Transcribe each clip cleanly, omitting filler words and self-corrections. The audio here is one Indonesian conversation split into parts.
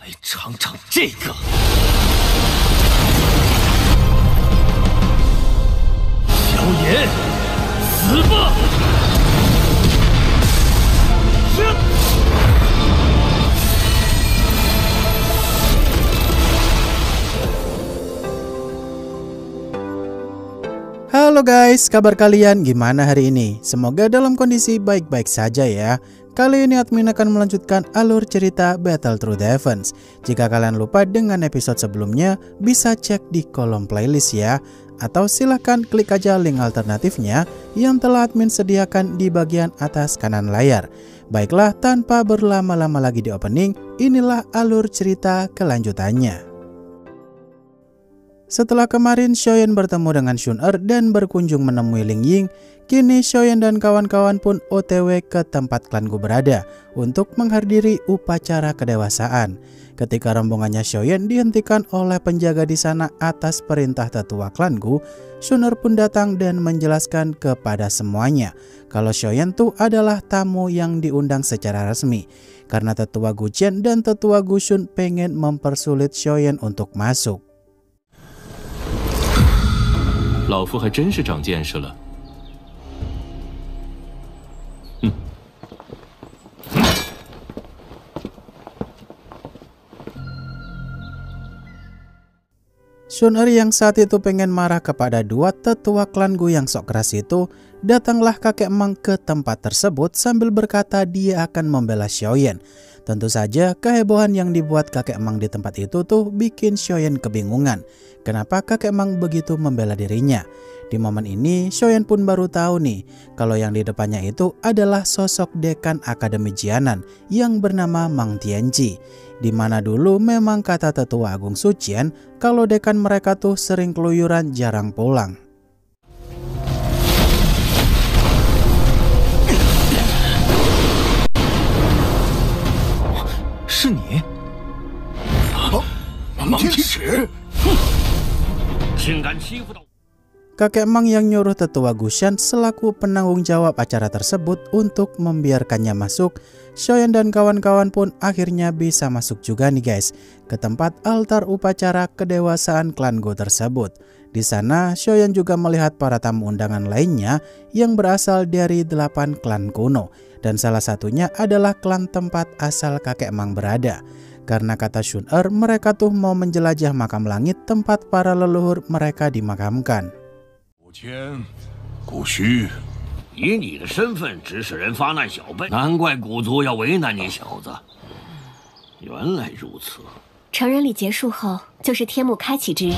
来尝尝这个。萧炎，死吧！是。 Halo guys, kabar kalian gimana hari ini? Semoga dalam kondisi baik-baik saja ya. Kali ini admin akan melanjutkan alur cerita Battle Through the Heavens. Jika kalian lupa dengan episode sebelumnya, bisa cek di kolom playlist ya. Atau silahkan klik aja link alternatifnya yang telah admin sediakan di bagian atas kanan layar. Baiklah, tanpa berlama-lama lagi di opening, inilah alur cerita kelanjutannya. Setelah kemarin Xiaoyan bertemu dengan Xun-Er dan berkunjung menemui Ling Ying, kini Xiaoyan dan kawan-kawan pun OTW ke tempat klan Gu berada untuk menghadiri upacara kedewasaan. Ketika rombongannya Xiaoyan dihentikan oleh penjaga di sana atas perintah tetua klan Gu, Xun-Er pun datang dan menjelaskan kepada semuanya kalau Xiaoyan tuh adalah tamu yang diundang secara resmi karena tetua Gu Qian dan tetua Gu Xun pengen mempersulit Xiaoyan untuk masuk. 老夫还真是长见识了。Xun-Er yang saat itu pengen marah kepada dua tetua klan Gu yang sok keras itu, datanglah kakek Mang ke tempat tersebut sambil berkata dia akan membela Xiaoyan. Tentu saja kehebohan yang dibuat kakek Mang di tempat itu tuh bikin Xiaoyan kebingungan. Kenapa kakek Mang begitu membela dirinya? Di momen ini Xiaoyan pun baru tahu nih kalau yang di depannya itu adalah sosok dekan Akademi Jianan yang bernama Mang Tianji. Di mana dulu memang kata tetua Agung Sucian kalau dekan mereka tuh sering keluyuran jarang pulang. Kakek Mang yang nyuruh tetua Gushan selaku penanggung jawab acara tersebut untuk membiarkannya masuk. Xiaoyan dan kawan-kawan pun akhirnya bisa masuk juga nih guys ke tempat altar upacara kedewasaan klan Gu tersebut. Di sana Xiaoyan juga melihat para tamu undangan lainnya yang berasal dari 8 klan kuno dan salah satunya adalah klan tempat asal kakek Mang berada. Karena kata Xun-Er mereka tuh mau menjelajah makam langit tempat para leluhur mereka dimakamkan. 古虚，以你的身份指使人发难小辈，难怪古族要为难你小子。原来如此。成人礼结束后，就是天幕开启之日。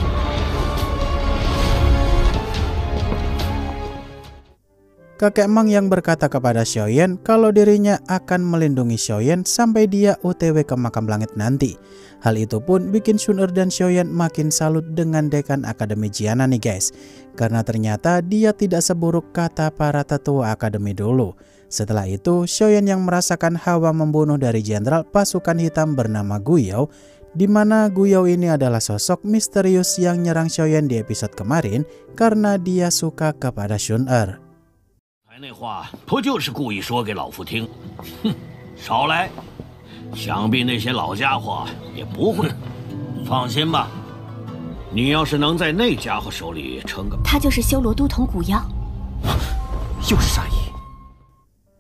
Kakek Mang yang berkata kepada Xiaoyan kalau dirinya akan melindungi Xiaoyan sampai dia OTW ke makam langit nanti. Hal itu pun bikin Xun-Er dan Xiaoyan makin salut dengan dekan Akademi Jianan nih guys. Karena ternyata dia tidak seburuk kata para tetua akademi dulu. Setelah itu Xiaoyan yang merasakan hawa membunuh dari jenderal pasukan hitam bernama Gu Yao, di mana Gu Yao ini adalah sosok misterius yang nyerang Xiaoyan di episode kemarin karena dia suka kepada Xun-Er. 那话不就是故意说给老夫听？哼，少来！想必那些老家伙也不会。放心吧，你要是能在那家伙手里撑个……他就是修罗都统古妖，又是善意。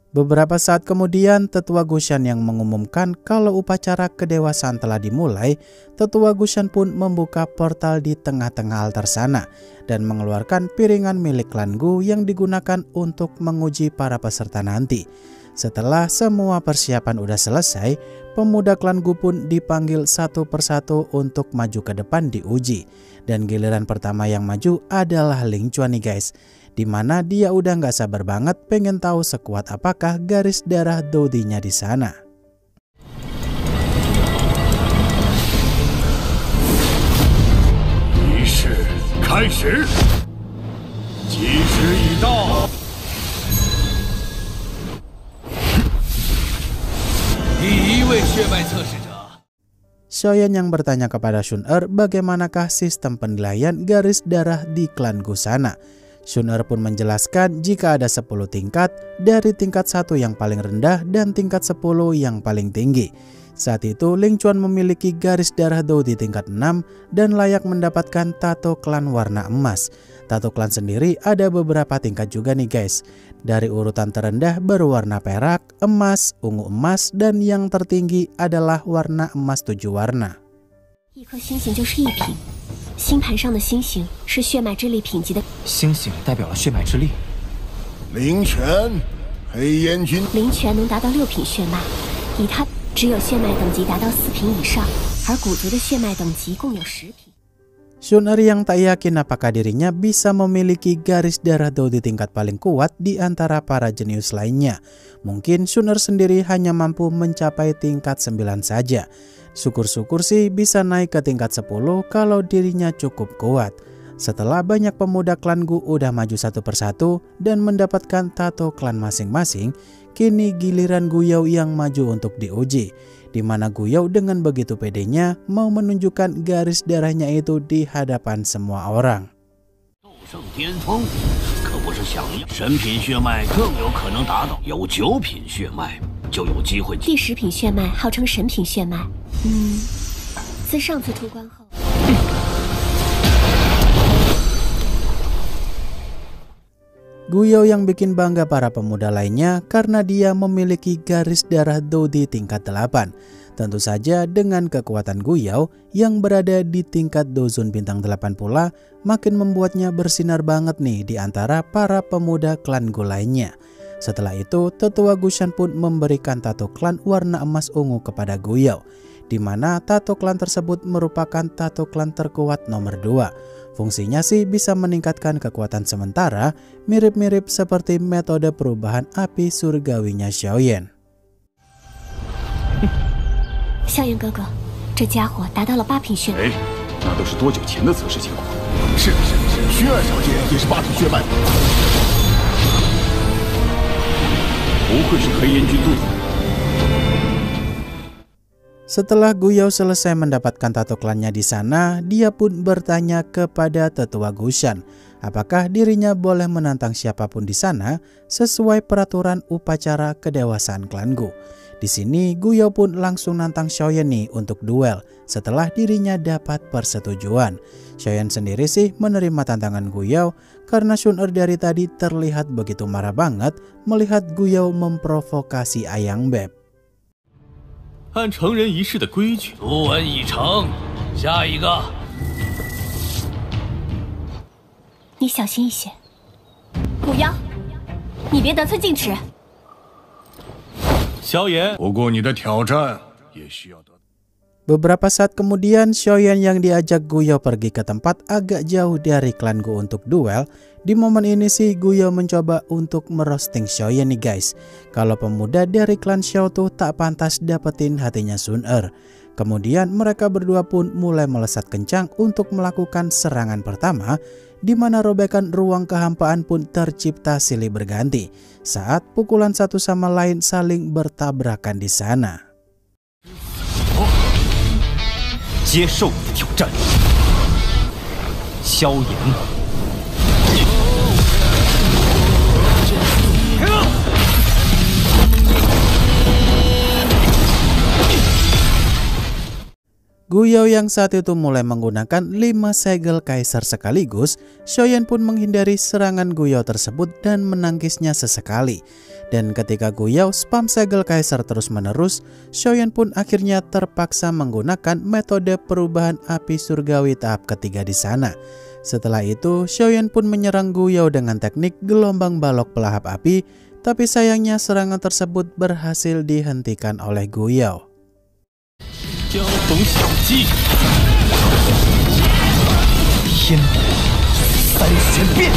Beberapa saat kemudian, tetua Gushan yang mengumumkan kalau upacara kedewasaan telah dimulai, tetua Gushan pun membuka portal di tengah-tengah altar sana dan mengeluarkan piringan milik klan Gu yang digunakan untuk menguji para peserta nanti. Setelah semua persiapan udah selesai, pemuda klan Gu pun dipanggil satu persatu untuk maju ke depan diuji. Dan giliran pertama yang maju adalah Ling Chuan nih guys. Dimana dia udah nggak sabar banget pengen tahu sekuat apakah garis darah Dodinya di sana. Xiaoyan yang bertanya kepada Xun-Er bagaimanakah sistem penilaian garis darah di klan Gu sana. Xun-Er pun menjelaskan jika ada 10 tingkat, dari tingkat 1 yang paling rendah dan tingkat 10 yang paling tinggi. Saat itu Ling Chuan memiliki garis darah Dou di tingkat 6 dan layak mendapatkan tato klan warna emas. Tato klan sendiri ada beberapa tingkat juga nih guys. Dari urutan terendah berwarna perak, emas, ungu emas, dan yang tertinggi adalah warna emas 7 warna. 一颗星星就是一品，星盘上的星星是血脉之力品级的。星星代表了血脉之力。灵泉，黑烟军。灵泉能达到6品血脉，以它只有血脉等级达到4品以上，而古族的血脉等级共有10品。 Sun Er yang tak yakin apakah dirinya bisa memiliki garis darah Dou di tingkat paling kuat di antara para jenius lainnya. Mungkin Sun Er sendiri hanya mampu mencapai tingkat 9 saja. Syukur-syukur sih bisa naik ke tingkat 10 kalau dirinya cukup kuat. Setelah banyak pemuda klan Gu udah maju satu persatu dan mendapatkan tato klan masing-masing, kini giliran Gu Yao yang maju untuk diuji. Di mana Gu Yao dengan begitu pedenya mau menunjukkan garis darahnya itu di hadapan semua orang. 斗圣巅峰可不是想要神品血脉更有可能达到，有9品血脉就有机会。第10品血脉号称神品血脉，自上次出关后。 Gu Yao yang bikin bangga para pemuda lainnya karena dia memiliki garis darah Dou di tingkat 8. Tentu saja dengan kekuatan Gu Yao yang berada di tingkat Douzun bintang 8 pula makin membuatnya bersinar banget nih di antara para pemuda klan Gu lainnya. Setelah itu tetua Gu Shan pun memberikan tato klan warna emas ungu kepada Gu Yao, di mana tato klan tersebut merupakan tato klan terkuat nomor 2. Fungsinya sih bisa meningkatkan kekuatan sementara, mirip-mirip seperti metode perubahan api surgawinya Xiaoyan. 萧炎哥哥，这家伙达到了8品血脉。哎，那都是多久前的测试情况？是，轩儿小姐也是8品血脉。不愧是黑烟军队。 Setelah Gu Yao selesai mendapatkan tato klannya di sana, dia pun bertanya kepada tetua Gu Shan, apakah dirinya boleh menantang siapapun di sana sesuai peraturan upacara kedewasaan klan Gu. Di sini Gu Yao pun langsung nantang Xiaoyan nih untuk duel setelah dirinya dapat persetujuan. Xiaoyan sendiri sih menerima tantangan Gu Yao karena Sun Er dari tadi terlihat begitu marah banget melihat Gu Yao memprovokasi Ayang Beb. 按成人仪式的规矩，图文已成，下一个。你小心一些，古妖，你别得寸进尺。萧炎， 不过你的挑战也需要得。 Beberapa saat kemudian, Xiaoyan yang diajak Gu Yao pergi ke tempat agak jauh dari klan Gu untuk duel. Di momen ini sih Gu Yao mencoba untuk merosting Xiaoyan nih guys. Kalau pemuda dari klan Xiao tuh tak pantas dapetin hatinya Sun Er. Kemudian mereka berdua pun mulai melesat kencang untuk melakukan serangan pertama, di mana robekan ruang kehampaan pun tercipta silih berganti saat pukulan satu sama lain saling bertabrakan di sana. 接受你的挑战，萧炎。 Gu Yao yang saat itu mulai menggunakan 5 segel kaisar sekaligus, Xiaoyan pun menghindari serangan Gu Yao tersebut dan menangkisnya sesekali. Dan ketika Gu Yao spam segel kaisar terus menerus, Xiaoyan pun akhirnya terpaksa menggunakan metode perubahan api surgawi tahap ketiga di sana. Setelah itu, Xiaoyan pun menyerang Gu Yao dengan teknik gelombang balok pelahap api, tapi sayangnya serangan tersebut berhasil dihentikan oleh Gu Yao. 江逢小计，天三玄变。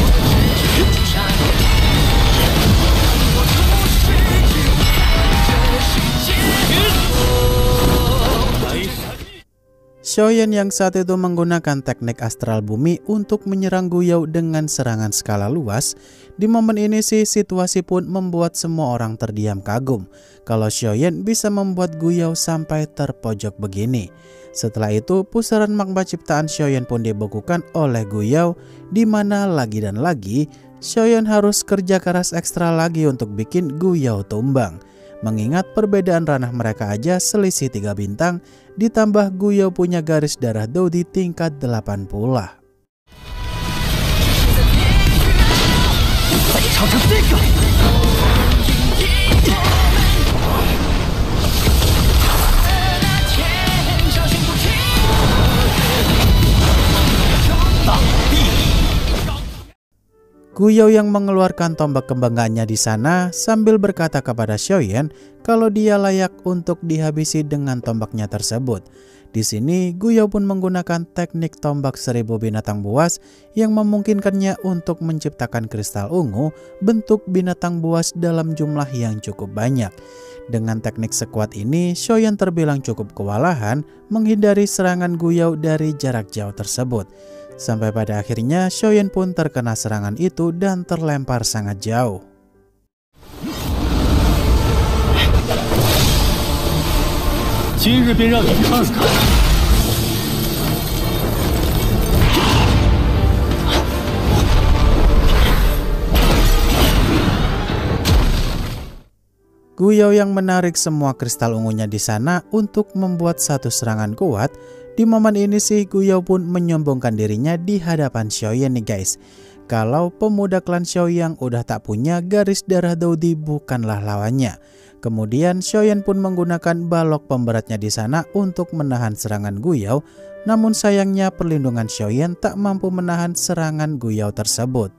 Xiaoyan yang saat itu menggunakan teknik astral bumi untuk menyerang Gu Yao dengan serangan skala luas. Di momen ini sih situasi pun membuat semua orang terdiam kagum kalau Xiaoyan bisa membuat Gu Yao sampai terpojok begini. Setelah itu pusaran magma ciptaan Xiaoyan pun dibekukan oleh Gu Yao, di mana lagi dan lagi Xiaoyan harus kerja keras ekstra lagi untuk bikin Gu Yao tumbang. Mengingat perbedaan ranah mereka aja selisih 3 bintang, ditambah Guyo punya garis darah Dodi tingkat 8 pula. Guyo yang mengeluarkan tombak kebanggaannya di sana sambil berkata kepada Xiaoyan kalau dia layak untuk dihabisi dengan tombaknya tersebut. Di sini Guyo pun menggunakan teknik tombak 1000 binatang buas yang memungkinkannya untuk menciptakan kristal ungu bentuk binatang buas dalam jumlah yang cukup banyak. Dengan teknik sekuat ini, Xiaoyan terbilang cukup kewalahan menghindari serangan Guyo dari jarak jauh tersebut. Sampai pada akhirnya Xiaoyan pun terkena serangan itu dan terlempar sangat jauh. Guyo yang menarik semua kristal ungunya di sana untuk membuat satu serangan kuat. Di momen ini sih Guyo pun menyombongkan dirinya di hadapan Xiaoyan nih guys. Kalau pemuda klan Xiao yang udah tak punya garis darah Dodi bukanlah lawannya. Kemudian Xiaoyan pun menggunakan balok pemberatnya di sana untuk menahan serangan Guyo. Namun sayangnya perlindungan Xiaoyan tak mampu menahan serangan Guyo tersebut.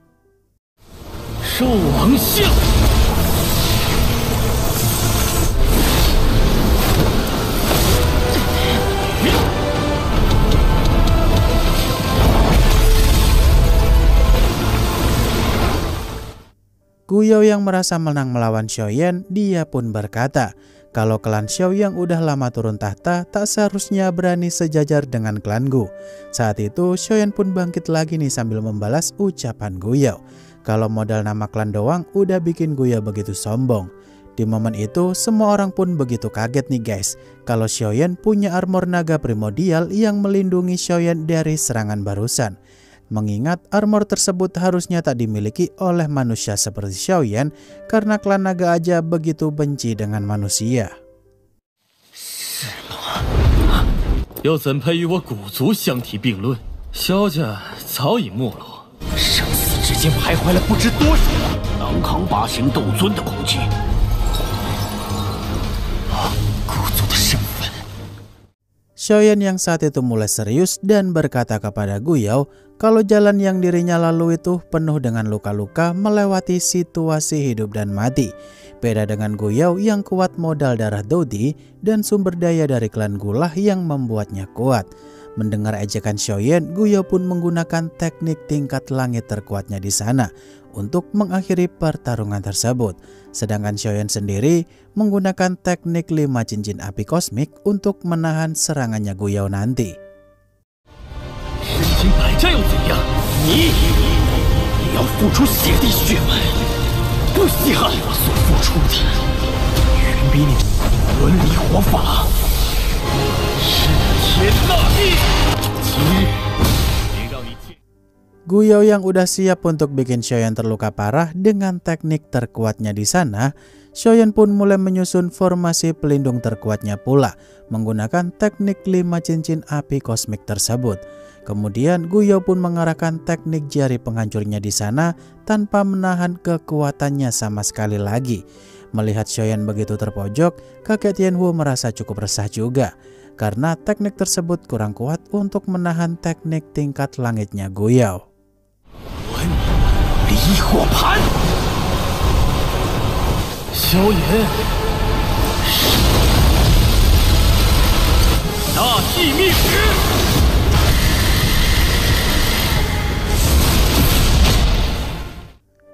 Guyo yang merasa menang melawan Xiaoyan, dia pun berkata, kalau klan Xiao yang udah lama turun tahta tak seharusnya berani sejajar dengan klanku. Saat itu Xiaoyan pun bangkit lagi nih sambil membalas ucapan Guyo. Kalau modal nama klan doang udah bikin Guyo begitu sombong. Di momen itu semua orang pun begitu kaget nih guys. Kalau Xiaoyan punya armor naga primordial yang melindungi Xiaoyan dari serangan barusan. Mengingat armor tersebut harusnya tak dimiliki oleh manusia seperti Xiaoyan karena klan naga aja begitu benci dengan manusia. Xiaoyan yang saat itu mulai serius dan berkata kepada Guyo kalau jalan yang dirinya lalui itu penuh dengan luka-luka melewati situasi hidup dan mati. Beda dengan Guyo yang kuat modal darah Dodi dan sumber daya dari klan Gulah yang membuatnya kuat. Mendengar ejekan Xiaoyan, Guyo pun menggunakan teknik tingkat langit terkuatnya di sana untuk mengakhiri pertarungan tersebut. Sedangkan Xiaoyan sendiri menggunakan teknik 5 cincin api kosmik untuk menahan serangannya Guyo nanti. Guyo yang udah siap untuk bikin Xiaoyan terluka parah dengan teknik terkuatnya di sana, Xiaoyan pun mulai menyusun formasi pelindung terkuatnya pula menggunakan teknik 5 cincin api kosmik tersebut. Kemudian Guyo pun mengarahkan teknik jari penghancurnya di sana tanpa menahan kekuatannya sama sekali lagi. Melihat Xiaoyan begitu terpojok, kakek Tianhu merasa cukup resah juga karena teknik tersebut kurang kuat untuk menahan teknik tingkat langitnya Guyo.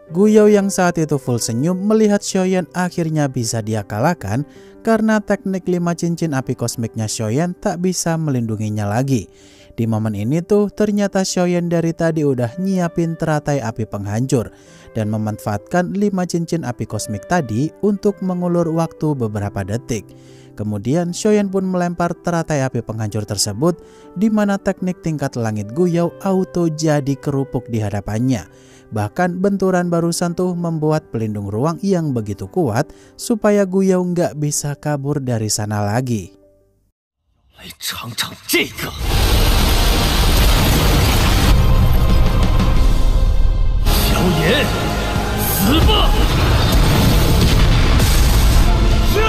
Guyo yang saat itu full senyum melihat Xiaoyan akhirnya bisa dia kalahkan karena teknik 5 cincin api kosmiknya Xiaoyan tak bisa melindunginya lagi. Di momen ini tuh ternyata Xiaoyan dari tadi udah nyiapin teratai api penghancur dan memanfaatkan 5 cincin api kosmik tadi untuk mengulur waktu beberapa detik. Kemudian Xiaoyan pun melempar teratai api penghancur tersebut di mana teknik tingkat langit Guyo auto jadi kerupuk di hadapannya. Bahkan benturan barusan tuh membuat pelindung ruang yang begitu kuat supaya Guyao nggak bisa kabur dari sana lagi. 来尝尝这个。萧炎，死吧！是。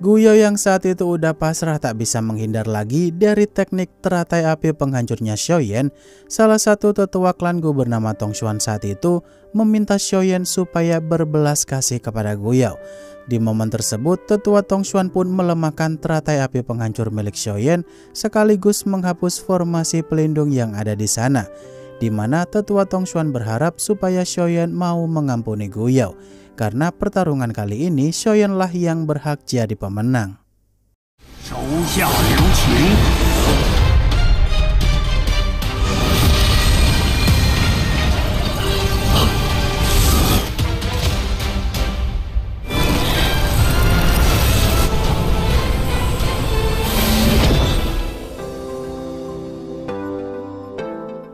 Guyao yang saat itu udah pasrah tak bisa menghindar lagi dari teknik teratai api penghancurnya Xiaoyan. Salah satu tetua klan Gu bernama Tong Xuan saat itu meminta Xiaoyan supaya berbelas kasih kepada Guyao. Di momen tersebut, tetua Tong Xuan pun melemahkan teratai api penghancur milik Xiaoyan sekaligus menghapus formasi pelindung yang ada di sana, di mana tetua Tong Xuan berharap supaya Xiaoyan mau mengampuni Guyao. Karena pertarungan kali ini Xiaoyan lah yang berhak jadi pemenang. 手下留情。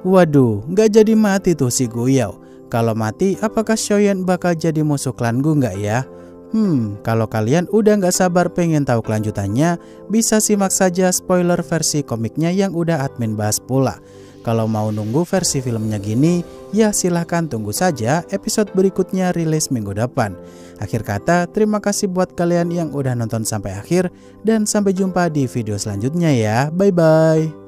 Waduh, nggak jadi mati tuh si Guyao. Kalau mati, apakah Xiaoyan bakal jadi musuh klan Gu nggak ya? Kalau kalian udah nggak sabar pengen tahu kelanjutannya, bisa simak saja spoiler versi komiknya yang udah admin bahas pula. Kalau mau nunggu versi filmnya gini, ya silahkan tunggu saja episode berikutnya rilis minggu depan. Akhir kata, terima kasih buat kalian yang udah nonton sampai akhir, dan sampai jumpa di video selanjutnya ya. Bye-bye.